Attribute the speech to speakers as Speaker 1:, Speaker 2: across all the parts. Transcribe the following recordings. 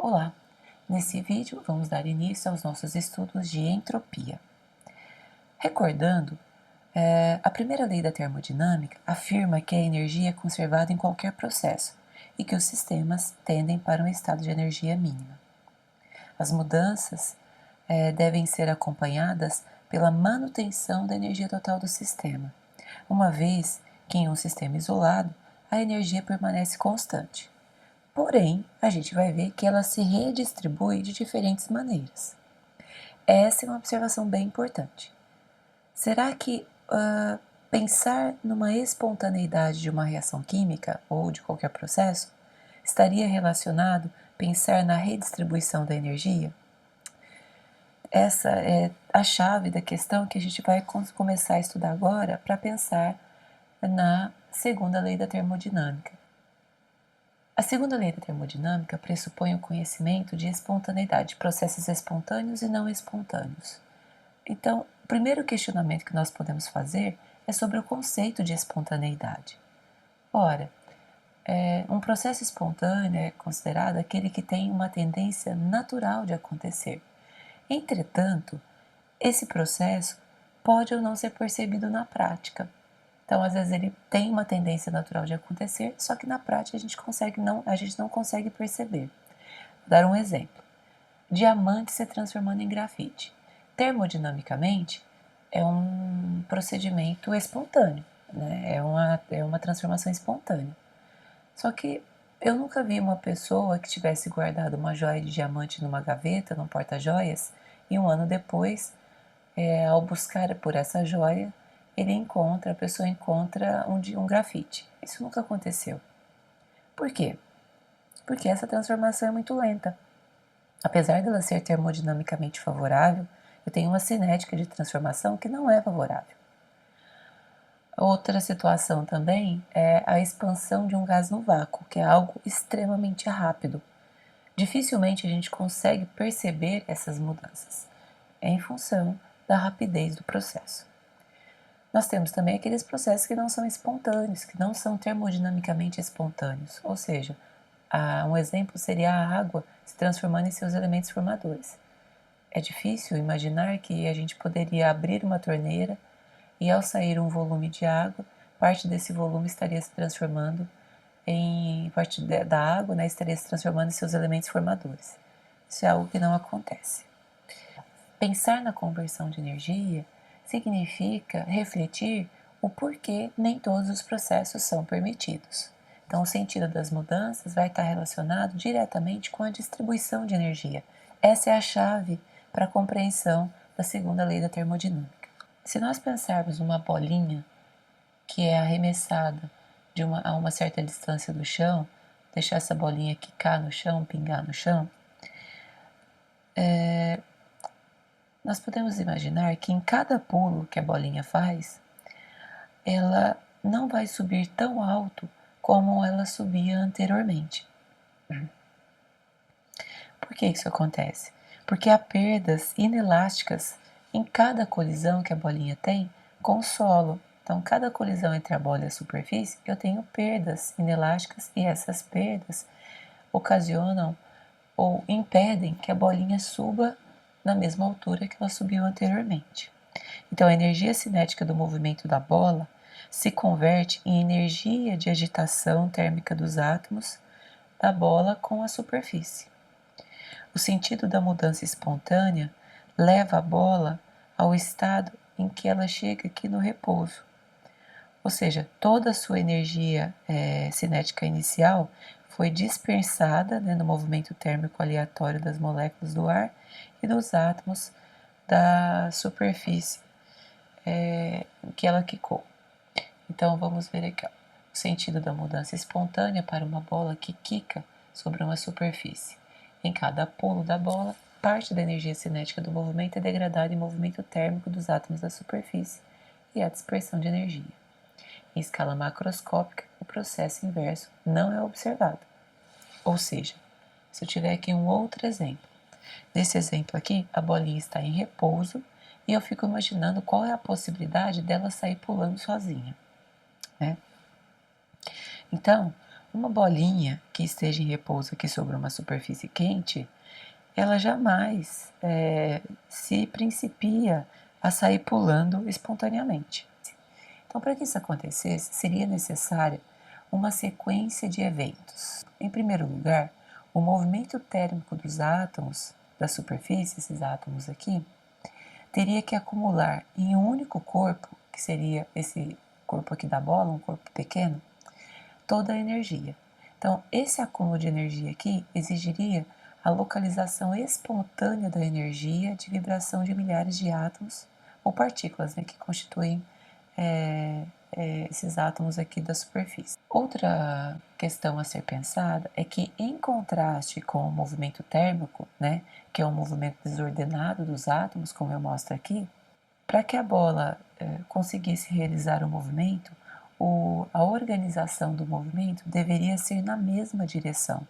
Speaker 1: Olá! Nesse vídeo vamos dar início aos nossos estudos de entropia. Recordando, a primeira lei da termodinâmica afirma que a energia é conservada em qualquer processo e que os sistemas tendem para um estado de energia mínima. As mudanças devem ser acompanhadas pela manutenção da energia total do sistema, uma vez que em um sistema isolado a energia permanece constante. Porém, a gente vai ver que ela se redistribui de diferentes maneiras. Essa é uma observação bem importante. Será que pensar numa espontaneidade de uma reação química ou de qualquer processo estaria relacionado a pensar na redistribuição da energia? Essa é a chave da questão que a gente vai começar a estudar agora para pensar na segunda lei da termodinâmica. A segunda lei da termodinâmica pressupõe o conhecimento de espontaneidade, de processos espontâneos e não espontâneos. Então, o primeiro questionamento que nós podemos fazer é sobre o conceito de espontaneidade. Ora, um processo espontâneo é considerado aquele que tem uma tendência natural de acontecer. Entretanto, esse processo pode ou não ser percebido na prática. Então, às vezes ele tem uma tendência natural de acontecer, só que na prática a gente não consegue perceber. Vou dar um exemplo. Diamante se transformando em grafite. Termodinamicamente, é um procedimento espontâneo, né? É uma transformação espontânea. Só que eu nunca vi uma pessoa que tivesse guardado uma joia de diamante numa gaveta, num porta-joias, e um ano depois, ao buscar por essa joia, a pessoa encontra um grafite. Isso nunca aconteceu. Por quê? Porque essa transformação é muito lenta. Apesar dela ser termodinamicamente favorável, eu tenho uma cinética de transformação que não é favorável. Outra situação também é a expansão de um gás no vácuo, que é algo extremamente rápido. Dificilmente a gente consegue perceber essas mudanças. É em função da rapidez do processo. Nós temos também aqueles processos que não são espontâneos, que não são termodinamicamente espontâneos, ou seja, um exemplo seria a água se transformando em seus elementos formadores. É difícil imaginar que a gente poderia abrir uma torneira e, ao sair um volume de água, parte desse volume estaria se transformando parte da água, né, estaria se transformando em seus elementos formadores. Isso é algo que não acontece. Pensar na conversão de energia significa refletir o porquê nem todos os processos são permitidos. Então, o sentido das mudanças vai estar relacionado diretamente com a distribuição de energia. Essa é a chave para a compreensão da segunda lei da termodinâmica. Se nós pensarmos uma bolinha que é arremessada a uma certa distância do chão, deixar essa bolinha quicar no chão, pingar no chão, nós podemos imaginar que em cada pulo que a bolinha faz, ela não vai subir tão alto como ela subia anteriormente. Por que isso acontece? Porque há perdas inelásticas em cada colisão que a bolinha tem com o solo. Então, cada colisão entre a bola e a superfície, eu tenho perdas inelásticas e essas perdas ocasionam ou impedem que a bolinha suba na mesma altura que ela subiu anteriormente. Então, a energia cinética do movimento da bola se converte em energia de agitação térmica dos átomos da bola com a superfície. O sentido da mudança espontânea leva a bola ao estado em que ela chega aqui no repouso. Ou seja, toda a sua energia cinética inicial foi dispersada, né, no movimento térmico aleatório das moléculas do ar e dos átomos da superfície que ela quicou. Então, vamos ver aqui, ó, o sentido da mudança espontânea para uma bola que quica sobre uma superfície. Em cada pulo da bola, parte da energia cinética do movimento é degradada em movimento térmico dos átomos da superfície e a dispersão de energia. Em escala macroscópica, o processo inverso não é observado. Ou seja, se eu tiver aqui um outro exemplo, nesse exemplo aqui, a bolinha está em repouso e eu fico imaginando qual é a possibilidade dela sair pulando sozinha, né? Então, uma bolinha que esteja em repouso aqui sobre uma superfície quente, ela jamais se principia a sair pulando espontaneamente. Então, para que isso acontecesse, seria necessária uma sequência de eventos. Em primeiro lugar, o movimento térmico dos átomos da superfície, esses átomos aqui, teria que acumular em um único corpo, que seria esse corpo aqui da bola, um corpo pequeno, toda a energia. Então, esse acúmulo de energia aqui exigiria a localização espontânea da energia de vibração de milhares de átomos ou partículas, né, que constituem esses átomos aqui da superfície. Outra questão a ser pensada é que, em contraste com o movimento térmico, né, que é um movimento desordenado dos átomos, como eu mostro aqui, para que a bola conseguisse realizar o movimento, a organização do movimento deveria ser na mesma direção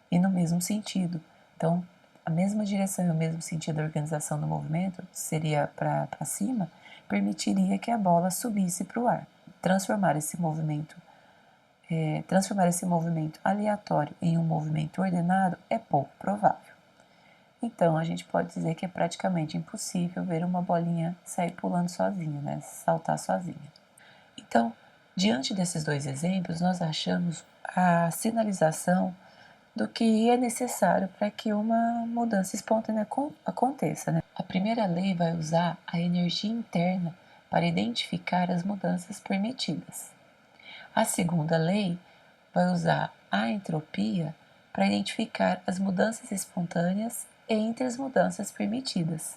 Speaker 1: e no mesmo sentido. Então, a mesma direção e o mesmo sentido da organização do movimento seria para cima, permitiria que a bola subisse para o ar. Transformar esse movimento aleatório em um movimento ordenado é pouco provável. Então, a gente pode dizer que é praticamente impossível ver uma bolinha sair pulando sozinha, né? Saltar sozinha. Então, diante desses dois exemplos, nós achamos a sinalização do que é necessário para que uma mudança espontânea aconteça, né? A primeira lei vai usar a energia interna para identificar as mudanças permitidas. A segunda lei vai usar a entropia para identificar as mudanças espontâneas entre as mudanças permitidas.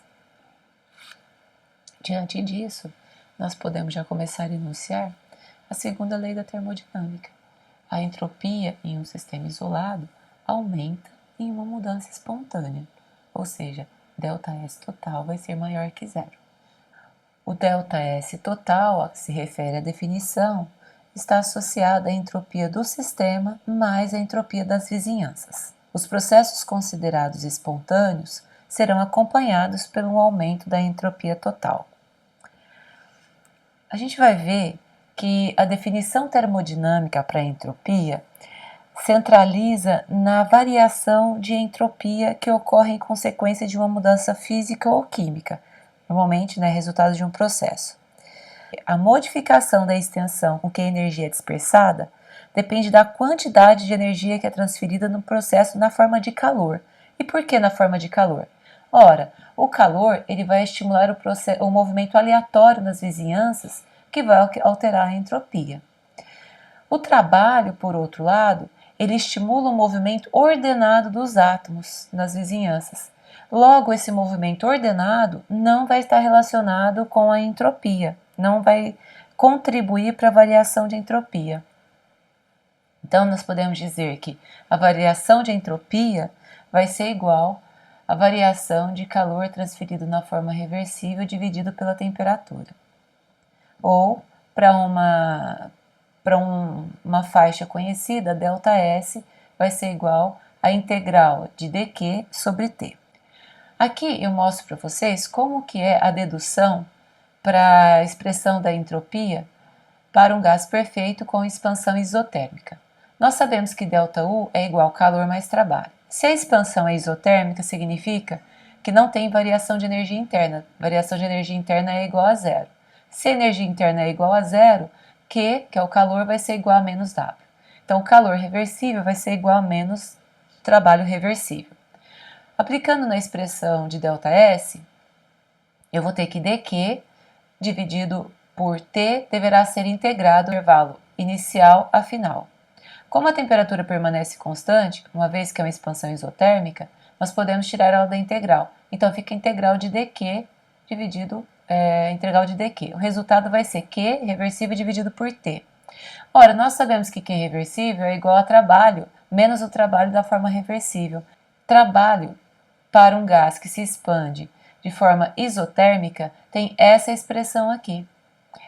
Speaker 1: Diante disso, nós podemos já começar a enunciar a segunda lei da termodinâmica. A entropia em um sistema isolado aumenta em uma mudança espontânea, ou seja, ΔS total vai ser maior que zero. O ΔS total, a que se refere à definição, está associado à entropia do sistema mais a entropia das vizinhanças. Os processos considerados espontâneos serão acompanhados pelo aumento da entropia total. A gente vai ver que a definição termodinâmica para a entropia centraliza na variação de entropia que ocorre em consequência de uma mudança física ou química, normalmente, resultado de um processo. A modificação da extensão com que a energia é dispersada depende da quantidade de energia que é transferida no processo na forma de calor. E por que na forma de calor? Ora, o calor ele vai estimular o movimento aleatório nas vizinhanças, que vai alterar a entropia. O trabalho, por outro lado, ele estimula o movimento ordenado dos átomos nas vizinhanças. Logo, esse movimento ordenado não vai estar relacionado com a entropia, não vai contribuir para a variação de entropia. Então, nós podemos dizer que a variação de entropia vai ser igual à variação de calor transferido na forma reversível dividido pela temperatura. Ou, para uma faixa conhecida, ΔS vai ser igual à integral de dQ sobre T. Aqui eu mostro para vocês como que é a dedução para a expressão da entropia para um gás perfeito com expansão isotérmica. Nós sabemos que ΔU é igual calor mais trabalho. Se a expansão é isotérmica, significa que não tem variação de energia interna. Variação de energia interna é igual a zero. Se a energia interna é igual a zero, Q, que é o calor, vai ser igual a menos W. Então, o calor reversível vai ser igual a menos trabalho reversível. Aplicando na expressão de ΔS, eu vou ter que dQ dividido por T deverá ser integrado no intervalo inicial a final. Como a temperatura permanece constante, uma vez que é uma expansão isotérmica, nós podemos tirar ela da integral. Então, fica a integral de dQ dividido integral de dQ. O resultado vai ser Q reversível dividido por T. Ora, nós sabemos que Q reversível é igual a trabalho menos o trabalho da forma reversível. Trabalho para um gás que se expande de forma isotérmica tem essa expressão aqui.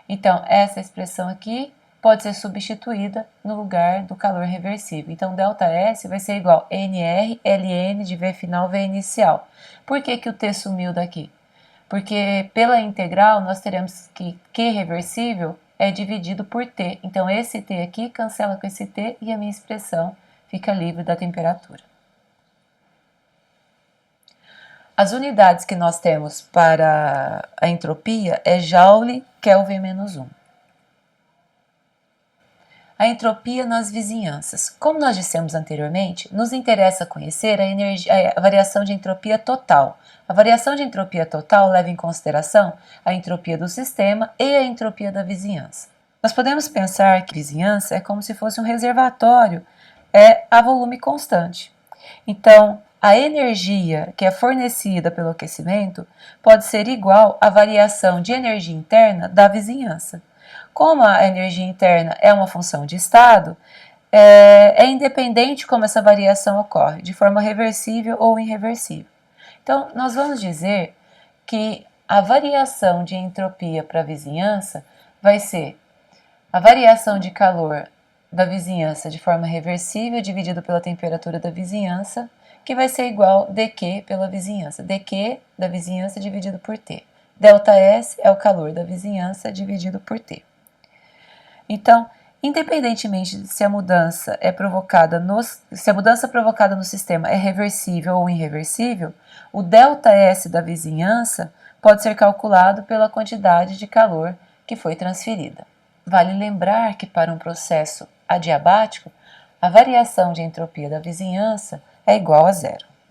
Speaker 1: Então, essa expressão aqui pode ser substituída no lugar do calor reversível. Então, ΔS vai ser igual a NR, LN de V final, V inicial. Por que o T sumiu daqui? Porque pela integral nós teremos que Q reversível é dividido por T. Então, esse T aqui cancela com esse T e a minha expressão fica livre da temperatura. As unidades que nós temos para a entropia é Joule Kelvin menos 1. A entropia nas vizinhanças. Como nós dissemos anteriormente, nos interessa conhecer a variação de entropia total. A variação de entropia total leva em consideração a entropia do sistema e a entropia da vizinhança. Nós podemos pensar que a vizinhança é como se fosse um reservatório a volume constante. Então, a energia que é fornecida pelo aquecimento pode ser igual à variação de energia interna da vizinhança. Como a energia interna é uma função de estado, é independente como essa variação ocorre, de forma reversível ou irreversível. Então, nós vamos dizer que a variação de entropia para a vizinhança vai ser a variação de calor da vizinhança de forma reversível dividido pela temperatura da vizinhança, que vai ser igual dQ pela vizinhança. dQ da vizinhança dividido por T. ΔS é o calor da vizinhança dividido por T. Então, independentemente de se a mudança provocada no sistema é reversível ou irreversível, o ΔS da vizinhança pode ser calculado pela quantidade de calor que foi transferida. Vale lembrar que para um processo adiabático, a variação de entropia da vizinhança é igual a zero.